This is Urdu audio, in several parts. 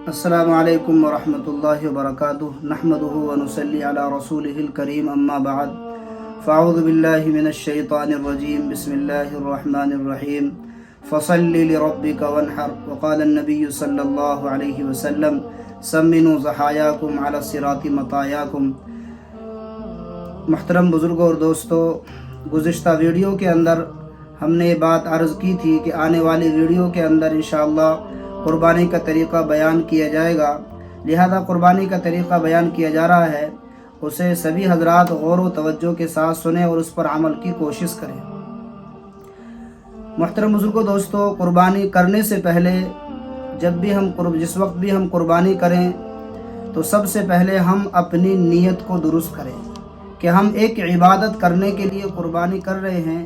السلام علیکم ورحمۃ اللہ وبرکاتہ نحمدہ ونصلی علی رسولہ الکریم اما بعد فاعوذ باللہ من الشیطان الرجیم بسم اللہ الرحمن الرحیم فصل لربک وانحر وقال النبی صلی اللہ علیہ وسلم سمنوا ضحایاکم علی الصراط مطایاکم۔ محترم بزرگوں اور دوستو، گزشتہ ویڈیو کے اندر ہم نے یہ بات عرض کی تھی کہ آنے والی ویڈیو کے اندر انشاءاللہ قربانی کا طریقہ بیان کیا جائے گا، لہذا قربانی کا طریقہ بیان کیا جا رہا ہے، اسے سبھی حضرات غور و توجہ کے ساتھ سنیں اور اس پر عمل کی کوشش کریں۔ محترم بزرگوں دوستو، قربانی کرنے سے پہلے جس وقت بھی ہم قربانی کریں تو سب سے پہلے ہم اپنی نیت کو درست کریں کہ ہم ایک عبادت کرنے کے لیے قربانی کر رہے ہیں،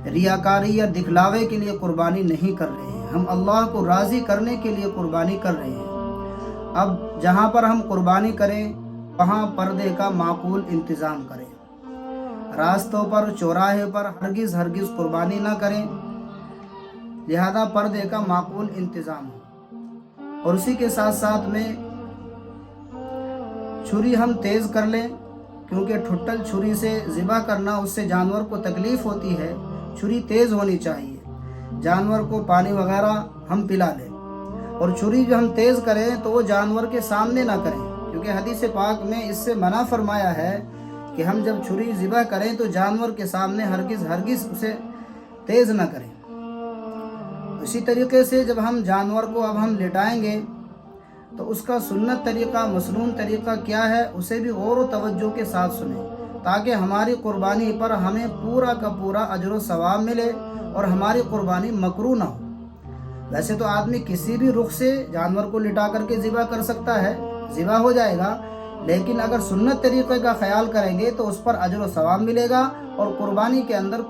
ریاکاری یا دکھلاوے کے لیے قربانی نہیں کر رہے ہیں، ہم اللہ کو راضی کرنے کے لیے قربانی کر رہے ہیں۔ اب جہاں پر ہم قربانی کریں وہاں پردے کا معقول انتظام کریں، راستوں پر چوراہے پر ہرگز قربانی نہ کریں، لہذا پردے کا معقول انتظام ہو۔ اور اسی کے ساتھ ساتھ میں چھری ہم تیز کر لیں، کیونکہ ٹھٹل چھری سے ذبح کرنا اس سے جانور کو تکلیف ہوتی ہے، چھری تیز ہونی چاہیے، جانور کو پانی وغیرہ ہم پلا لیں، اور چھری جو ہم تیز کریں تو وہ جانور کے سامنے نہ کریں، کیونکہ حدیث پاک میں اس سے منع فرمایا ہے کہ ہم جب چھری ذبح کریں تو جانور کے سامنے ہرگز اسے تیز نہ کریں۔ اسی طریقے سے جب ہم جانور کو ہم لٹائیں گے تو اس کا سنت طریقہ، مسنون طریقہ کیا ہے، اسے بھی غور و توجہ کے ساتھ سنیں، تاکہ ہماری قربانی پر ہمیں پورا کا پورا اجر و ثواب ملے اور ہماری قربانی مکروہ نہ ہو۔ ویسے تو آدمی کسی بھی رخ سے جانور کو لٹا کر کے ذبح کر سکتا ہے، ذبح ہو جائے گا، لیکن اگر سنت طریقے کا خیال کریں گے تو اس پر اجر و ثواب ملے گا اور قربانی کے اندر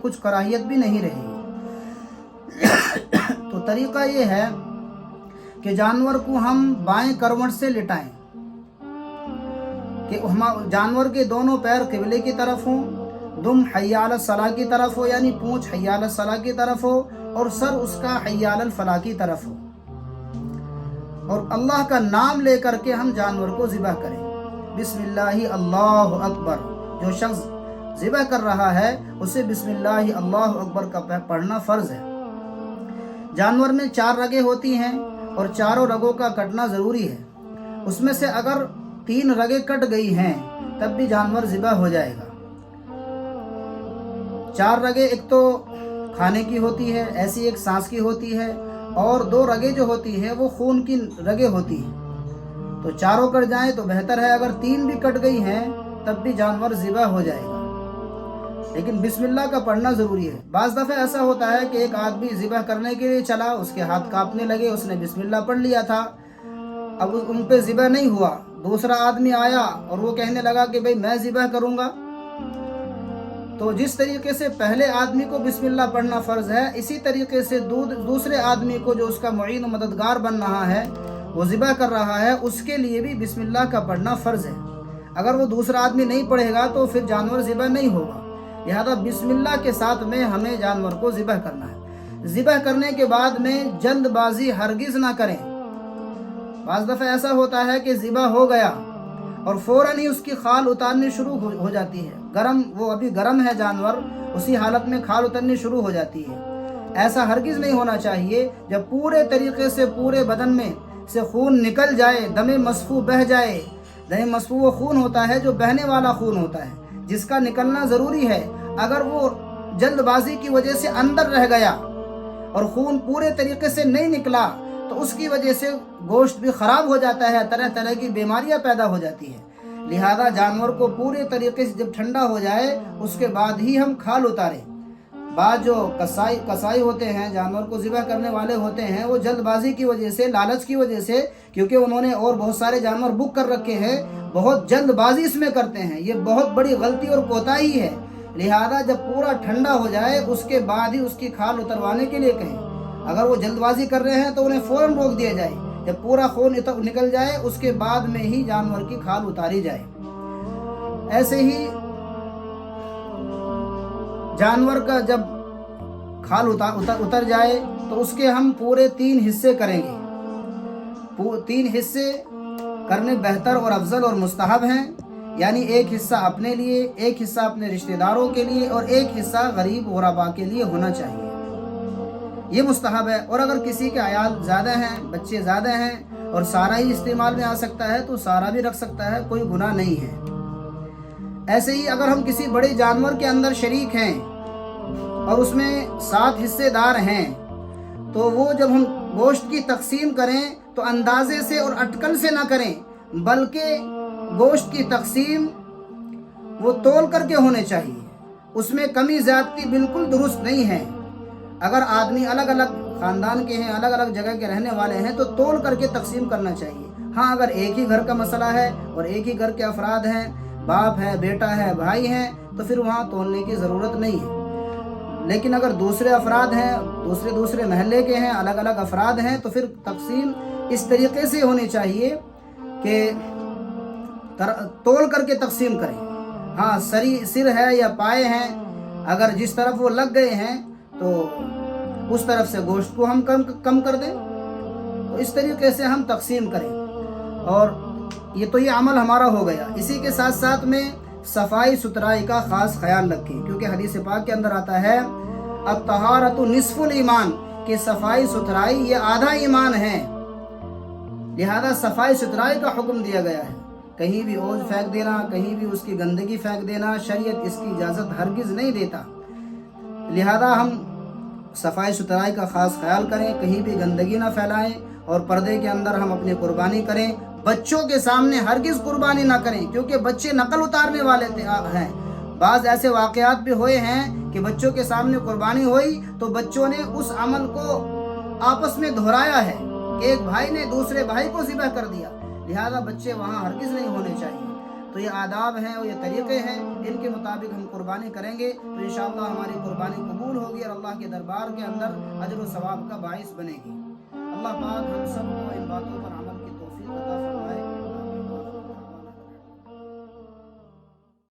کچھ کراہیت بھی نہیں رہے گی۔ تو طریقہ یہ ہے کہ جانور کو ہم بائیں کروٹ سے لٹائیں کہ جانور کے دونوں پیر قبلے کی طرف ہوں، دم حی علی الصلاۃ کی طرف ہو، یعنی پونچھ حی علی الصلاۃ کی طرف ہو، اور سر اس کا حی علی الفلاح کی طرف ہو، اور اللہ کا نام لے کر کے ہم جانور کو ذبح کریں۔ بسم اللہ اللہ اکبر، جو شخص ذبح کر رہا ہے اسے بسم اللہ اللہ اکبر کا پڑھنا فرض ہے۔ جانور میں 4 رگیں ہوتی ہیں اور چاروں رگوں کا کٹنا ضروری ہے، اس میں سے اگر 3 رگیں کٹ گئی ہیں تب بھی جانور ذبح ہو جائے گا۔ 4 رگیں ایک تو کھانے کی ہوتی ہے، ایسی ایک سانس کی ہوتی ہے، اور 2 رگیں جو ہوتی ہیں وہ خون کی رگیں ہوتی ہیں، تو چاروں کٹ جائیں تو بہتر ہے، اگر 3 بھی کٹ گئی ہیں تب بھی جانور ذبح ہو جائے گا، لیکن بسم اللہ کا پڑھنا ضروری ہے۔ بعض دفعہ ایسا ہوتا ہے کہ ایک آدمی ذبح کرنے کے لیے چلا، اس کے ہاتھ کانپنے لگے، اس نے بسم اللہ پڑھ لیا تھا، اب ان پہ ذبح نہیں ہوا، دوسرا آدمی آیا اور وہ کہنے لگا کہ بھئی میں ذبح کروں گا، تو جس طریقے سے پہلے آدمی کو بسم اللہ پڑھنا فرض ہے، اسی طریقے سے دوسرے آدمی کو جو اس کا معین و مددگار بن رہا ہے، وہ ذبح کر رہا ہے، اس کے لیے بھی بسم اللہ کا پڑھنا فرض ہے۔ اگر وہ دوسرا آدمی نہیں پڑھے گا تو پھر جانور ذبح نہیں ہوگا، لہذا بسم اللہ کے ساتھ میں ہمیں جانور کو ذبح کرنا ہے۔ ذبح کرنے کے بعد میں جلد بازی ہرگز نہ کریں۔ بعض دفعہ ایسا ہوتا ہے کہ ذبح ہو گیا اور فوراً ہی اس کی کھال اتارنی شروع ہو جاتی ہے، وہ ابھی گرم ہے جانور، اسی حالت میں کھال اترنی شروع ہو جاتی ہے۔ ایسا ہرگز نہیں ہونا چاہیے۔ جب پورے طریقے سے پورے بدن میں سے خون نکل جائے، دم مصفوح بہہ جائے، دم مصفوح وہ خون ہوتا ہے جو بہنے والا خون ہوتا ہے، جس کا نکلنا ضروری ہے، اگر وہ جلد بازی کی وجہ سے اندر رہ گیا اور خون پورے طریقے سے نہیں نکلا تو اس کی وجہ سے گوشت بھی خراب ہو جاتا ہے، طرح طرح کی بیماریاں پیدا ہو جاتی ہیں، لہذا جانور کو پورے طریقے سے جب ٹھنڈا ہو جائے اس کے بعد ہی ہم کھال اتاریں۔ بعض جو کسائی ہوتے ہیں، جانور کو ذبح کرنے والے ہوتے ہیں، وہ جلد بازی کی وجہ سے، لالچ کی وجہ سے، کیونکہ انہوں نے اور بہت سارے جانور بک کر رکھے ہیں، بہت جلد بازی اس میں کرتے ہیں، یہ بہت بڑی غلطی اور کوتاہی ہے، لہذا جب پورا ٹھنڈا ہو جائے اس کے بعد ہی اس کی کھال اتروانے کے لیے کہیں۔ اگر وہ جلد بازی کر رہے ہیں تو انہیں فوراً روک دیا جائے، جب پورا خون نکل جائے اس کے بعد میں ہی جانور کی کھال اتاری جائے۔ ایسے ہی جانور کا جب کھال اتر جائے تو اس کے ہم پورے 3 حصے کریں گے، 3 حصے کرنے بہتر اور افضل اور مستحب ہیں، یعنی ایک حصہ اپنے لیے، ایک حصہ اپنے رشتہ داروں کے لیے اور ایک حصہ غریب غربا کے لیے ہونا چاہیے، یہ مستحب ہے۔ اور اگر کسی کے عیال زیادہ ہیں، بچے زیادہ ہیں اور سارا ہی استعمال میں آ سکتا ہے تو سارا بھی رکھ سکتا ہے، کوئی گناہ نہیں ہے۔ ایسے ہی اگر ہم کسی بڑے جانور کے اندر شریک ہیں اور اس میں 7 حصے دار ہیں تو وہ جب ہم گوشت کی تقسیم کریں تو اندازے سے اور اٹکل سے نہ کریں، بلکہ گوشت کی تقسیم وہ تول کر کے ہونے چاہیے، اس میں کمی زیادتی بالکل درست نہیں ہے۔ اگر آدمی الگ الگ خاندان کے ہیں، الگ الگ جگہ کے رہنے والے ہیں تو تول کر کے تقسیم کرنا چاہیے۔ ہاں اگر ایک ہی گھر کا مسئلہ ہے اور ایک ہی گھر کے افراد ہیں، باپ ہے، بیٹا ہے، بھائی ہیں، تو پھر وہاں تولنے کی ضرورت نہیں ہے۔ لیکن اگر دوسرے افراد ہیں، دوسرے محلے کے ہیں، الگ الگ افراد ہیں، تو پھر تقسیم اس طریقے سے ہونی چاہیے کہ تول کر کے تقسیم کریں۔ ہاں سر ہے یا پائے ہیں، اگر جس طرف وہ لگ گئے ہیں تو اس طرف سے گوشت کو ہم کم کر دیں، تو اس طریقے سے ہم تقسیم کریں۔ اور یہ عمل ہمارا ہو گیا۔ اسی کے ساتھ ساتھ میں صفائی ستھرائی کا خاص خیال رکھیں، کیونکہ حدیث پاک کے اندر آتا ہے الطہارۃ نصف الایمان، کہ صفائی ستھرائی یہ آدھا ایمان ہے، لہذا صفائی ستھرائی کا حکم دیا گیا ہے۔ کہیں بھی اوج پھینک دینا، کہیں بھی اس کی گندگی پھینک دینا، شریعت اس کی اجازت ہرگز نہیں دیتا، لہذا ہم صفائی ستھرائی کا خاص خیال کریں، کہیں بھی گندگی نہ پھیلائیں اور پردے کے اندر ہم اپنی قربانی کریں۔ بچوں کے سامنے ہرگز قربانی نہ کریں، کیونکہ بچے نقل اتارنے والے ہیں۔ بعض ایسے واقعات بھی ہوئے ہیں کہ بچوں کے سامنے قربانی ہوئی تو بچوں نے اس عمل کو آپس میں دہرایا ہے کہ ایک بھائی نے دوسرے بھائی کو ذبح کر دیا، لہذا بچے وہاں ہرگز نہیں ہونے چاہیے۔ تو یہ آداب ہیں اور یہ طریقے ہیں، ان کے مطابق ہم قربانی کریں گے تو انشاءاللہ ہماری قربانی قبول ہوگی اور اللہ کے دربار کے اندر اجر و ثواب کا باعث بنے گی۔ اللہ پاک ہم سب کو ان باتوں